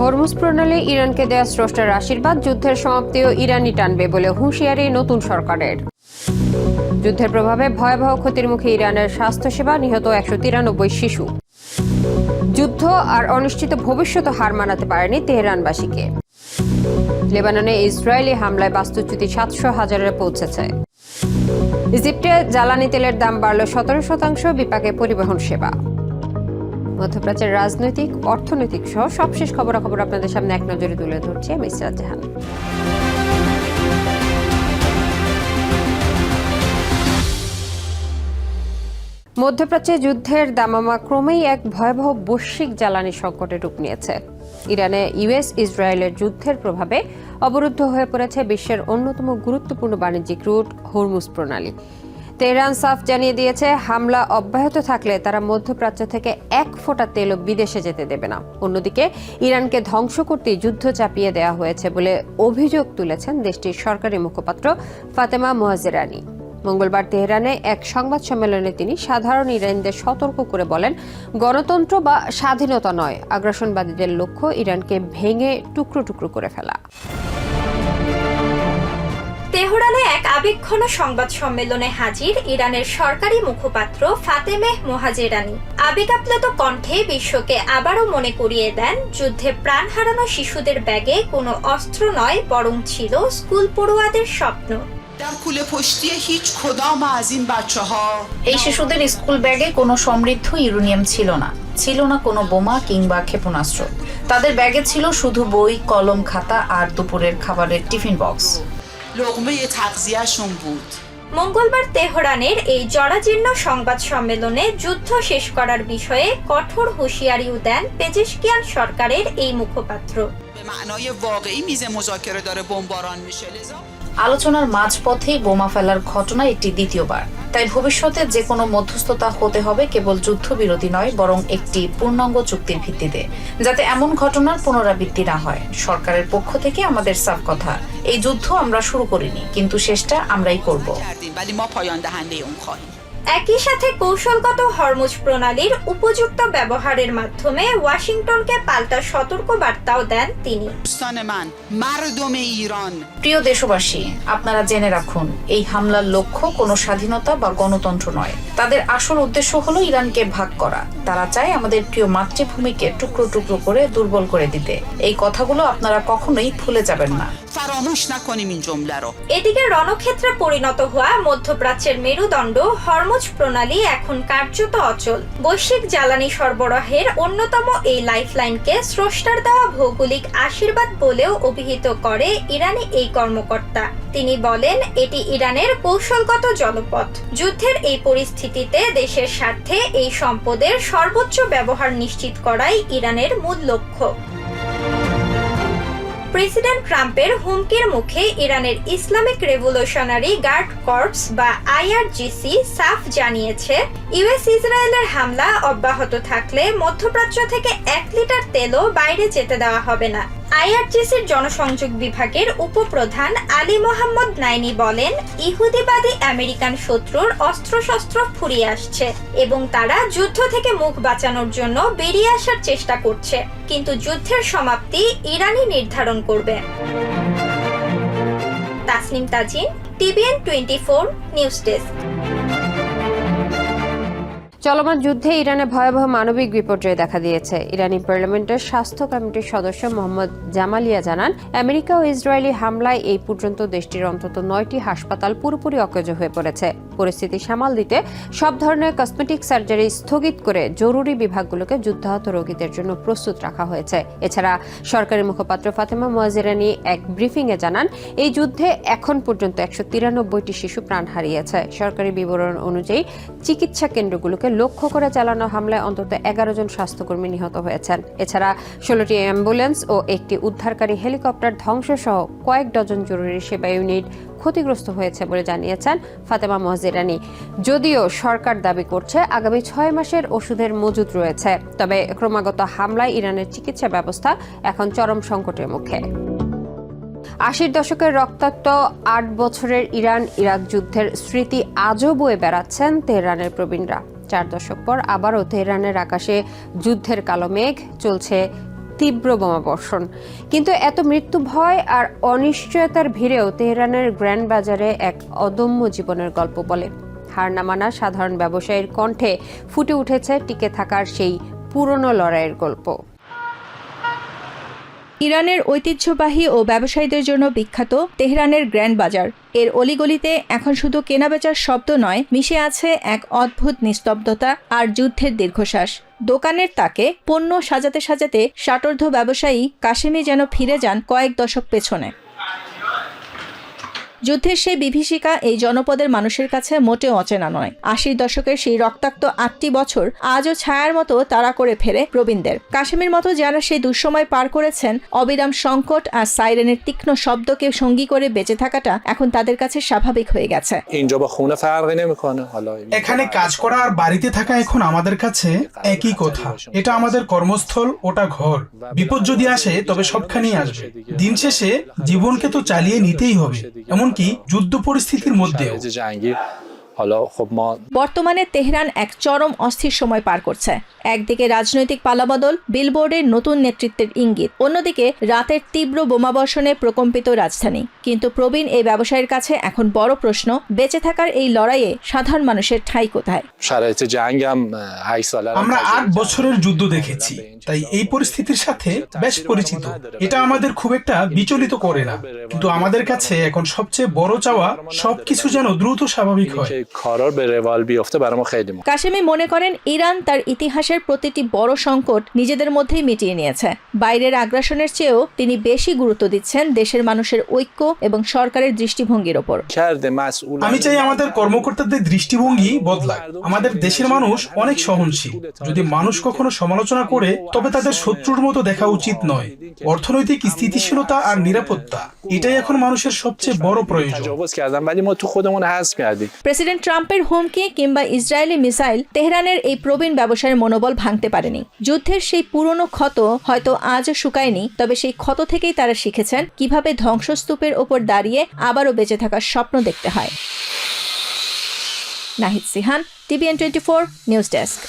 Hormuz প্রণালী ইরানকে দেয়া স্রষ্টার আশীর্বাদ, যুদ্ধের সমাপ্তিও ইরানই টানবে বলে হুঁশিয়ারি নতুন সরকারের। যুদ্ধের প্রভাবে ভয়াবহ ক্ষতির মুখে ইরানের স্বাস্থ্যসেবা, নিহত 193 শিশু। যুদ্ধ আর অনিশ্চিত ভবিষ্যৎ হার মানাতে পারেনি তেহরানবাসীকে। লেবাননে ইসরায়েলি হামলায় বাস্তুচ্যুতি 700,000-এ পৌঁছেছে। ইজিপ্টে জ্বালানি তেলের দাম বাড়ল 17%, বিপাকে পরিবহন সেবা। মধ্যপ্রাচ্যের রাজনৈতিক, অর্থনৈতিক সহ সবশেষ খবরাখবর আপনাদের সামনে এক নজরে তুলে ধরছি আমি ইসরাত জাহান। মধ্যপ্রাচ্যে যুদ্ধের দামামা ক্রমেই এক ভয়াবহ বৈশ্বিক জ্বালানি সংকটে রূপ নিয়েছে। ইরানে ইউএস ইসরায়েলের যুদ্ধের প্রভাবে অবরুদ্ধ হয়ে পড়েছে বিশ্বের অন্যতম গুরুত্বপূর্ণ বাণিজ্যিক রুট হরমুজ প্রণালী। তেহরান সাফ জানিয়ে দিয়েছে, হামলা অব্যাহত থাকলে তারা মধ্যপ্রাচ্য থেকে এক ফোঁটা তেলও বিদেশে যেতে দেবে না। অন্যদিকে ইরানকে ধ্বংস করতেই যুদ্ধ চাপিয়ে দেওয়া হয়েছে বলে অভিযোগ তুলেছেন দেশটির সরকারি মুখপাত্র ফাতেমা মোয়াজেরানি। মঙ্গলবার তেহরানে এক সংবাদ সম্মেলনে তিনি সাধারণ ইরানিদের সতর্ক করে বলেন, গণতন্ত্র বা স্বাধীনতা নয়, আগ্রাসনবাদীদের লক্ষ্য ইরানকে ভেঙে টুকরো টুকরো করে ফেলা। তেহরানে এক আবেগঘন সংবাদ সম্মেলনে হাজির ইরানের সরকারি মুখপাত্র ফাতেমেহ মোহাজেরানি আবেগাপ্লুত কণ্ঠে বিশ্বকে আবারও মনে করিয়ে দেন, যুদ্ধে প্রাণ হারানো শিশুদের ব্যাগে কোনো অস্ত্র নয়, বরং ছিল স্কুল পড়ুয়াদের স্বপ্ন। এই শিশুদের স্কুল ব্যাগে কোনো সমৃদ্ধ ইউরেনিয়াম ছিল না কোনো বোমা কিংবা ক্ষেপণাস্ত্র। তাদের ব্যাগে ছিল শুধু বই, কলম, খাতা আর দুপুরের খাবারের টিফিন বক্স। মঙ্গলবার তেহরানের এই জরাজীর্ণ সংবাদ সম্মেলনে যুদ্ধ শেষ করার বিষয়ে কঠোর হুঁশিয়ারিও দেন পেজেশকিয়ান সরকারের এই মুখপাত্র। আলোচনার মাঝপথেই বোমা ফেলার ঘটনা এটি দ্বিতীয়বার। তাই ভবিষ্যতে যে কোনো মধ্যস্থতা হতে হবে কেবল যুদ্ধবিরতি নয়, বরং একটি পূর্ণাঙ্গ চুক্তির ভিত্তিতে, যাতে এমন ঘটনার পুনরাবৃত্তি না হয়। সরকারের পক্ষ থেকে আমাদের সাফ কথা, এই যুদ্ধ আমরা শুরু করিনি, কিন্তু শেষটা আমরাই করব। একই সাথে কৌশলগত হরমুজ প্রণালীর উপযুক্ত ব্যবহারের মাধ্যমে ওয়াশিংটনকে পাল্টা সতর্ক বার্তাও দেন তিনি। প্রিয় দেশবাসী, আপনারা জেনে রাখুন, এই হামলার লক্ষ্য কোনো স্বাধীনতা বা গণতন্ত্র নয়। তাদের আসল উদ্দেশ্য হলো ইরানকে ভাগ করা। তারা চায় আমাদের প্রিয় মাতৃভূমিকে টুকরো টুকরো করে দুর্বল করে দিতে। এই কথাগুলো আপনারা কখনোই ভুলে যাবেন না। এদিকে রণক্ষেত্রে পরিণত হওয়া মধ্যপ্রাচ্যের মেরুদণ্ড হরমুজ প্রণালী এখন কার্যত অচল। বৈশ্বিক জ্বালানি সরবরাহের অন্যতম এই লাইফলাইনকে স্রষ্টার দেওয়া ভৌগোলিক আশীর্বাদ বলেও অভিহিত করে ইরানি এই কর্মকর্তা। তিনি বলেন, এটি ইরানের কৌশলগত জলপথ। যুদ্ধের এই পরিস্থিতিতে দেশের স্বার্থে এই সম্পদের সর্বোচ্চ ব্যবহার নিশ্চিত করাই ইরানের মূল লক্ষ্য। প্রেসিডেন্ট ট্রাম্পের হুমকির মুখে ইরানের ইসলামিক রেভলিউশনারি গার্ড কর্পস বা আইআরজিসি সাফ জানিয়েছে, ইউএস ইসরায়েলের হামলা অব্যাহত থাকলে মধ্যপ্রাচ্য থেকে 1 লিটার তেলও বাইরে যেতে দেওয়া হবে না। আইআরজিসির জনসংযোগ বিভাগের উপপ্রধান আলী মোহাম্মদ নাইনি বলেন, ইহুদিবাদী আমেরিকান শত্রুর অস্ত্রশস্ত্র ফুরিয়ে আসছে এবং তারা যুদ্ধ থেকে মুখ বাঁচানোর জন্য বেরিয়ে আসার চেষ্টা করছে, কিন্তু যুদ্ধের সমাপ্তি ইরানই নির্ধারণ করবে। Tasnim Tajin, TVN 24 news desk. চলমান যুদ্ধে ইরানে ভয়াবহ মানবিক বিপর্যয় দেখা দিয়েছে। ইরানি পার্লামেন্টের স্বাস্থ্য কমিটির সদস্য মোহাম্মদ জামালিয়া জানান, আমেরিকা ও ইসরায়েলি হামলায় এই পর্যন্ত দেশটির অন্তত 9টি হাসপাতাল পুরোপুরি অকেজো হয়ে পড়েছে। পরিস্থিতি সামাল দিতে সব ধরনের কসমেটিক সার্জারি স্থগিত করে জরুরি বিভাগগুলোকে যুদ্ধাহত রোগীদের জন্য প্রস্তুত রাখা হয়েছে। এছাড়া সরকারি মুখপাত্র ফাতেমা মোয়াজেরানি এক ব্রিফিংয়ে জানান, এই যুদ্ধে এখন পর্যন্ত 193টি শিশু প্রাণ হারিয়েছে। সরকারি বিবরণ অনুযায়ী চিকিৎসা কেন্দ্রগুলোকে লক্ষ্য করে চালানো হামলায় অন্তত 11 জন স্বাস্থ্যকর্মী নিহত হয়েছেন। এছাড়া 16টি অ্যাম্বুলেন্স ও একটি উদ্ধারকারী হেলিকপ্টার ধ্বংসসহ কয়েক ডজন জরুরি সেবা ইউনিট ক্ষতিগ্রস্ত হয়েছে বলে জানিয়েছেন ফাতেমা মোয়াজেরানি। যদিও সরকার দাবি করছে আগামী 6 মাসের ওষুধের মজুদ রয়েছে, তবে ক্রমাগত হামলায় ইরানের চিকিৎসা ব্যবস্থা এখন চরম সংকটের মুখে। 80 দশকের রক্তাক্ত 8 বছরের ইরান ইরাক যুদ্ধের স্মৃতি আজও বয়ে বেড়াচ্ছেন তেহরানের প্রবীণরা। 4 দশক পর আবারও তেহরানের আকাশে যুদ্ধের কালো মেঘ চলছে তীব্র বোমাবর্ষণ। কিন্তু এত মৃত্যু ভয় আর অনিশ্চয়তার ভিড়েও তেহরানের গ্র্যান্ড বাজারে এক অদম্য জীবনের গল্প বলে। হার না মানা সাধারণ ব্যবসায়ীর কণ্ঠে ফুটে উঠেছে টিকে থাকার সেই পুরনো লড়াইয়ের গল্প। ইরানের ঐতিহ্যবাহী ও ব্যবসায়ীদের জন্য বিখ্যাত তেহরানের গ্র্যান্ড বাজার। এর অলিগলিতে এখন শুধু কেনাবেচার শব্দ নয়, মিশে আছে এক অদ্ভুত নিস্তব্ধতা আর যুদ্ধের দীর্ঘশ্বাস। দোকানের তাকে পণ্য সাজাতে সাজাতে ষাটোর্ধ্ব ব্যবসায়ী কাশেমি যেন ফিরে যান কয়েক দশক পেছনে। যুদ্ধের সেই বিভীষিকা এই জনপদের মানুষের কাছে মোটেও অচেনা নয়। ৮০ দশকের সেই রক্তাক্ত ৮টি বছর আজও ছায়ার মতো তাড়া করে ফেরে প্রবীণদের। কাশেমের মতো যারা সেই দুঃসময় পার করেছেন, অবিরাম সংকট আর সাইরেনের তীক্ষ্ণ শব্দকে সঙ্গী করে বেঁচে থাকাটা এখন তাদের কাছে স্বাভাবিক হয়ে গেছে। এখানে কাজ করা আর বাড়িতে থাকা এখন আমাদের কাছে একই কথা। এটা আমাদের কর্মস্থল, ওটা ঘর। বিপদ যদি আসে তবে সবখানেই আসবে। দিন শেষে জীবনকে তো চালিয়ে নিতেই হবে, এমনকি যুদ্ধ পরিস্থিতির মধ্যেও। বর্তমানে তেহরান এক চরম অস্থির সময় পার করছে। একদিকে রাজনৈতিক পালাবদল, বিলবোর্ডের নতুন নেতৃত্বের ইঙ্গিত, অন্যদিকে রাতের তীব্র বোমাবর্ষণে প্রকম্পিত রাজধানী। কিন্তু প্রবীণ এই ব্যবসায়ীর কাছে এখন বড় প্রশ্ন, বেঁচে থাকার এই লড়াইয়ে সাধারণ মানুষের ঠাঁই কোথায়? আমরা ৮ বছরের যুদ্ধ দেখেছি, তাই এই পরিস্থিতির সাথে বেশ পরিচিত। এটা আমাদের খুব একটা বিচলিত করে না, কিন্তু আমাদের কাছে এখন সবচেয়ে বড় চাওয়া সবকিছু যেন দ্রুত স্বাভাবিক হয়। কাশেমি মনে করেন ইরান তার ইতিহাসের প্রতিটি বড় সংকট নিজেদের মধ্যেই মিটিয়ে নিয়েছে। বাইরের আগ্রাসনের চেয়েও তিনি বেশি গুরুত্ব দিচ্ছেন দেশের মানুষের ঐক্য এবং সরকারের দৃষ্টিভঙ্গির ওপর। আমি চাই আমাদের কর্মকর্তাদের দৃষ্টিভঙ্গি বদলায়। আমাদের দেশের মানুষ অনেক সহনশীল। যদি মানুষ কখনো সমালোচনা করে তবে তাদের শত্রুর মতো দেখা উচিত নয়। অর্থনৈতিক স্থিতিশীলতা আর নিরাপত্তা, এটাই এখন মানুষের সবচেয়ে বড় প্রয়োজন। প্রেসিডেন্ট ট্রাম্পের হুমকি কিংবা ইসরায়েলি মিসাইল তেহরানের এই প্রবীণ ব্যবসায়ের মনোবল ভাঙতে পারেনি। যুদ্ধের সেই পুরনো ক্ষত হয়তো আজও শুকায়নি, তবে সেই ক্ষত থেকেই তারা শিখেছেন কিভাবে ধ্বংসস্তূপের ওপর দাঁড়িয়ে আবারও বেঁচে থাকার স্বপ্ন দেখতে হয়। Nahid Sihan, TVN 24 news desk.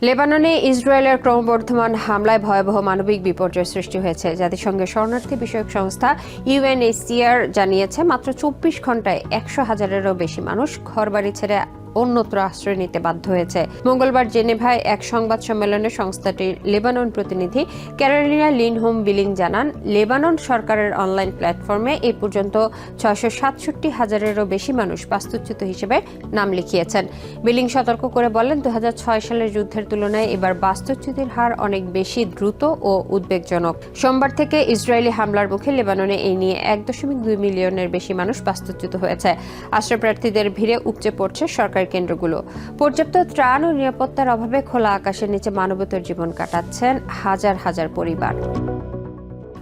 লেবাননে ইসরায়েলের ক্রমবর্ধমান হামলায় ভয়াবহ মানবিক বিপর্যয় সৃষ্টি হয়েছে। জাতিসংঘের শরণার্থী বিষয়ক সংস্থা UNHCR জানিয়েছে, মাত্র 24 ঘন্টায় 100,000-এরও বেশি মানুষ ঘরবাড়ি ছেড়ে অন্যত্র আশ্রয় নিতে বাধ্য হয়েছে। মঙ্গলবার জেনেভায় এক সংবাদ সম্মেলনে সংস্থাটির লেবানন প্রতিনিধি ক্যারোলিনা লিনহোম-বিলিং জানান, লেবানন সরকারের অনলাইন প্ল্যাটফর্মে এই পর্যন্ত 667,000-এরও বেশি মানুষ বাস্তুচ্যুত হিসেবে নাম লিখিয়েছেন। বিলিং সতর্ক করে বলেন, 2006 সালের যুদ্ধের তুলনায় এবার বাস্তুচ্যুতির হার অনেক বেশি দ্রুত ও উদ্বেগজনক। সোমবার থেকে ইসরায়েলি হামলার মুখে লেবাননে এই নিয়ে 1.2 মিলিয়নের বেশি মানুষ বাস্তুচ্যুত হয়েছে। আশ্রয়প্রার্থীদের ভিড়ে উপচে পড়ছে সরকার কেন্দ্রগুলো। পর্যাপ্ত ত্রাণ ও নিরাপত্তার অভাবে খোলা আকাশের নিচে মানবেতর জীবন কাটাচ্ছেন হাজার হাজার পরিবার।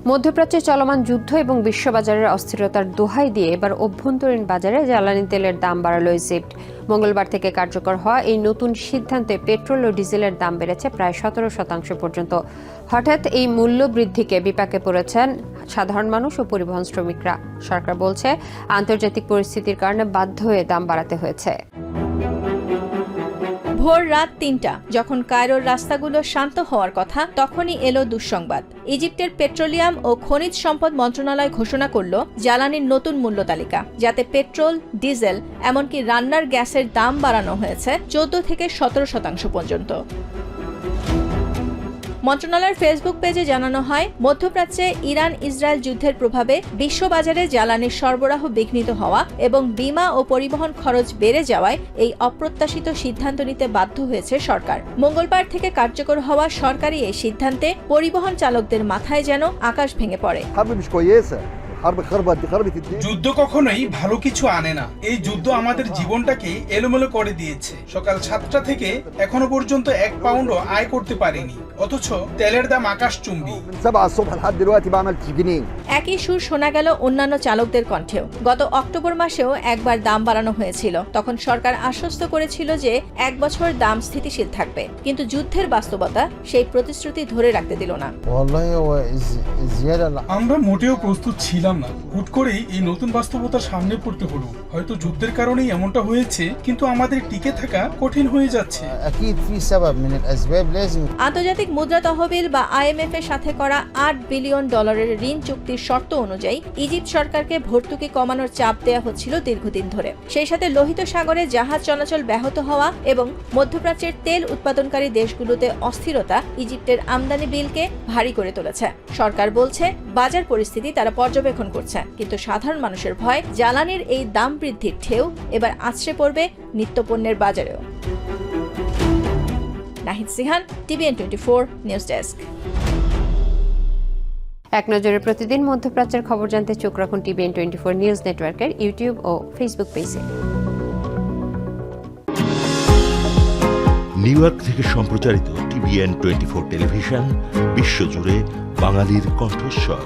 মধ্যপ্রাচ্যে চলমান যুদ্ধ এবং বিশ্ববাজারের অস্থিরতার দোহাই দিয়ে এবার অভ্যন্তরীণ বাজারে জ্বালানি তেলের দাম বাড়ালো ইজিপ্ট। মঙ্গলবার থেকে কার্যকর হওয়া এই নতুন সিদ্ধান্তে পেট্রোল ও ডিজেলের দাম বেড়েছে প্রায় 17% পর্যন্ত। হঠাৎ এই মূল্য বৃদ্ধিকে বিপাকে পড়েছেন সাধারণ মানুষ ও পরিবহন শ্রমিকরা। সরকার বলছে, আন্তর্জাতিক পরিস্থিতির কারণে বাধ্য হয়ে দাম বাড়াতে হয়েছে। ভোর রাত ৩টা, যখন কায়রোর রাস্তাগুলো শান্ত হওয়ার কথা, তখনই এলো দুঃসংবাদ। ইজিপ্টের পেট্রোলিয়াম ও খনিজ সম্পদ মন্ত্রণালয় ঘোষণা করল জ্বালানির নতুন মূল্য তালিকা, যাতে পেট্রোল, ডিজেল এমনকি রান্নার গ্যাসের দাম বাড়ানো হয়েছে 14 থেকে 17% পর্যন্ত। মন্ত্রণালয়ের ফেসবুক পেজে জানানো হয়, মধ্যপ্রাচ্যে ইরান ইসরায়েল যুদ্ধের প্রভাবে বিশ্ববাজারে জ্বালানির সরবরাহ বিঘ্নিত হওয়া এবং বীমা ও পরিবহন খরচ বেড়ে যাওয়ায় এই অপ্রত্যাশিত সিদ্ধান্ত নিতে বাধ্য হয়েছে সরকার। মঙ্গলবার থেকে কার্যকর হওয়া সরকারি এই সিদ্ধান্তে পরিবহন চালকদের মাথায় যেন আকাশ ভেঙে পড়ে। যুদ্ধ কখনোই ভালো কিছু আনে না। এই যুদ্ধ আমাদের জীবনটাকে এলোমেলো করে দিয়েছে। সকাল 7টা থেকে এখনো পর্যন্ত 1 পাউন্ডও আয় করতে পারিনি, অথচ তেলের দাম আকাশচুম্বী। একই সুর শোনা গেল অন্যান্য চালকদের কণ্ঠেও। গত অক্টোবর মাসেও একবার দাম বাড়ানো হয়েছিল। তখন সরকার আশ্বস্ত করেছিল যে 1 বছর দাম স্থিতিশীল থাকবে, কিন্তু যুদ্ধের বাস্তবতা সেই প্রতিশ্রুতি ধরে রাখতে দিল না। আমরা মোটেও প্রস্তুত ছিলাম না, হুট করেই এই নতুন বাস্তবতার সামনে পড়তে হলো। হয়তো যুদ্ধের কারণেই এমনটা হয়েছে, কিন্তু আমাদের টিকে থাকা কঠিন হয়ে যাচ্ছে। أكيد في سبب من الأسباب لازم আন্তর্জাতিক মুদ্রা তহবিল বা IMF এর সাথে করা $8 বিলিয়ন ঋণ চুক্তির শর্ত অনুযায়ী ইজিপ্ট সরকারকে ভর্তুকি কমানোর চাপ দেয়া হচ্ছিল দীর্ঘদিন ধরে। সেই সাথে লোহিত সাগরে জাহাজ চলাচল ব্যাহত হওয়া এবং মধ্যপ্রাচ্যের তেল উৎপাদনকারী দেশগুলোতে অস্থিরতা ইজিপ্টের আমদানি বিলকে ভারী করে তুলেছে। সরকার বলছে বাজার পরিস্থিতি তারা পর্যবেক্ষণ করছে, কিন্তু সাধারণ মানুষের ভয় জ্বালানির এই দাম বৃদ্ধির ঢেউ এবার আছড়ে পড়বে নিত্যপণ্যের বাজারেও। Nahid Sihan, TVN 24 news desk. এক নজরে প্রতিদিন মধ্যপ্রাচ্যের খবর জানতে চোখ রাখুন TVN 24 নিউজ নেটওয়ার্কের ইউটিউব ও ফেসবুক পেজে। নিউ ইয়র্ক থেকে সম্প্রচারিত TVN 24 টেলিভিশন বিশ্বজুড়ে বাঙালির কণ্ঠস্বর।